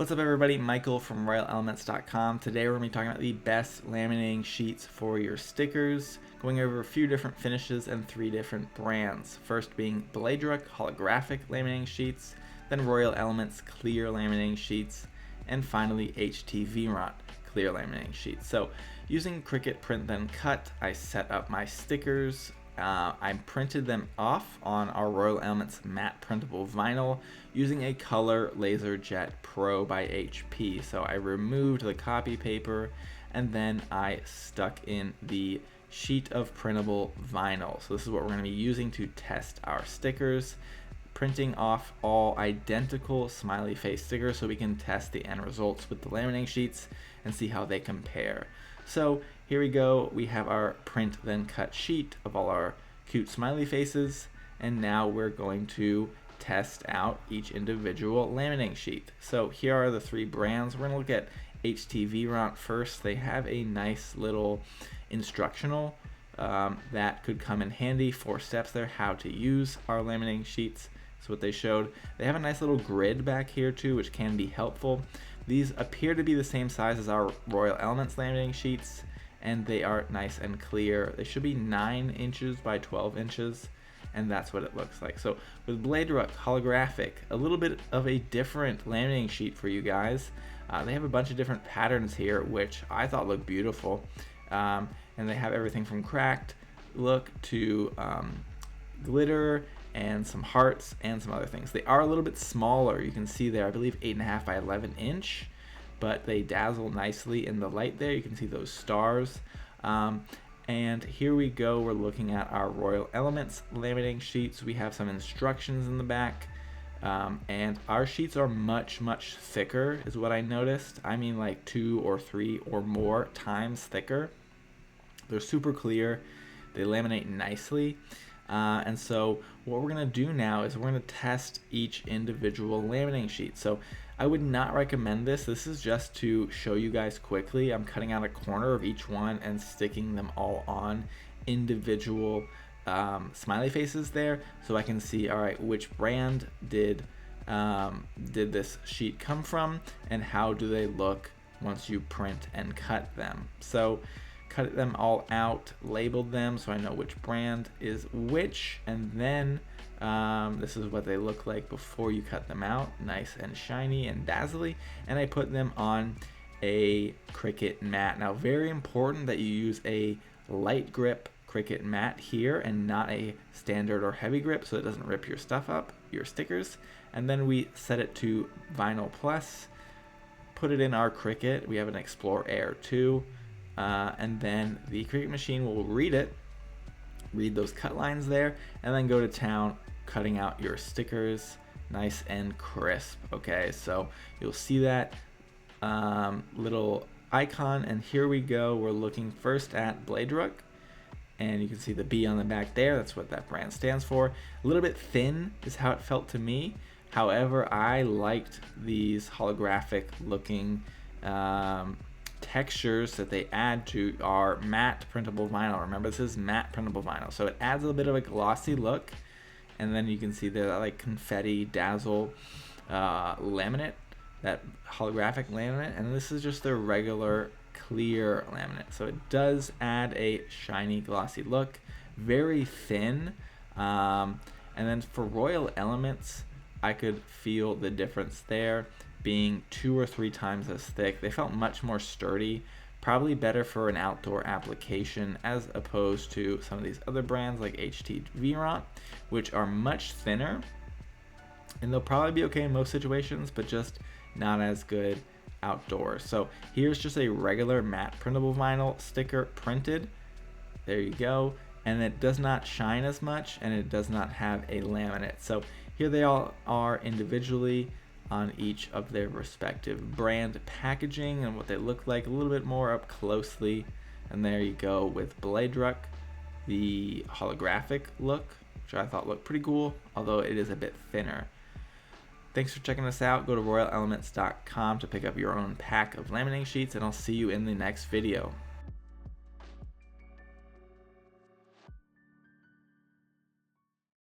What's up everybody, Michael from RoyalElements.com. Today we're going to be talking about the best laminating sheets for your stickers, going over a few different finishes and 3 different brands. First being Bladedruck holographic laminating sheets, then Royal Elements clear laminating sheets, and finally HT clear laminating sheets. So using Cricut Print Then Cut, I set up my stickers. I printed them off on our Royal Elements matte printable vinyl using a Color Laser Jet Pro by HP. So I removed the copy paper and then I stuck in the sheet of printable vinyl. So this is what we're going to be using to test our stickers, printing off all identical smiley face stickers so we can test the end results with the laminating sheets and see how they compare. So here we go, we have our print then cut sheet of all our cute smiley faces, and now we're going to test out each individual laminating sheet. So here are the 3 brands. We're going to look at HT first. They have a nice little instructional that could come in handy. 4 steps there, how to use our laminating sheets. That's what they showed. They have a nice little grid back here too, which can be helpful. These appear to be the same size as our Royal Elements laminating sheets, and they are nice and clear. They should be 9 inches by 12 inches, and that's what it looks like. So with Bladedruck holographic, a little bit of a different laminating sheet for you guys. They have a bunch of different patterns here, which I thought looked beautiful, and they have everything from cracked look to glitter and some hearts and some other things. They are a little bit smaller. You can see there, I believe 8.5 by 11 inch, but they dazzle nicely in the light there. You can see those stars. And here we go, we're looking at our Royal Elements laminating sheets. We have some instructions in the back, and our sheets are much thicker is what I noticed. I mean like 2 or 3 or more times thicker. They're super clear, they laminate nicely. And so what we're going to do now is we're going to test each individual laminating sheet. So I would not recommend this. This is just to show you guys quickly. I'm cutting out a corner of each one and sticking them all on individual smiley faces there, so I can see, all right, which brand did this sheet come from and how do they look once you print and cut them. So cut them all out, labeled them so I know which brand is which, and then this is what they look like before you cut them out, nice and shiny and dazzly, and I put them on a Cricut mat. Now very important that you use a light grip Cricut mat here and not a standard or heavy grip so it doesn't rip your stuff up, your stickers. And then we set it to Vinyl Plus, put it in our Cricut. We have an Explore Air 2. And then the Cricut machine will read those cut lines there, and then go to town cutting out your stickers nice and crisp. Okay, so you'll see that little icon, and here we go. We're looking first at Bladedruck, and you can see the B on the back there. That's what that brand stands for. A little bit thin is how it felt to me. However, I liked these holographic looking textures that they add to our matte printable vinyl. Remember, this is matte printable vinyl, so it adds a bit of a glossy look. And then you can see the like confetti dazzle laminate, that holographic laminate, and this is just their regular clear laminate. So it does add a shiny glossy look, very thin. And then for Royal Elements, I could feel the difference there, being 2 or 3 times as thick. They felt much more sturdy, probably better for an outdoor application as opposed to some of these other brands like HT, which are much thinner, and they'll probably be okay in most situations, but just not as good outdoors. So here's just a regular matte printable vinyl sticker printed. There you go. And it does not shine as much, and it does not have a laminate. So here they all are individually on each of their respective brand packaging and what they look like a little bit more up closely. And there you go with Bladedruck, the holographic look, which I thought looked pretty cool, although it is a bit thinner. Thanks for checking us out. Go to RoyalElements.com to pick up your own pack of laminating sheets, and I'll see you in the next video.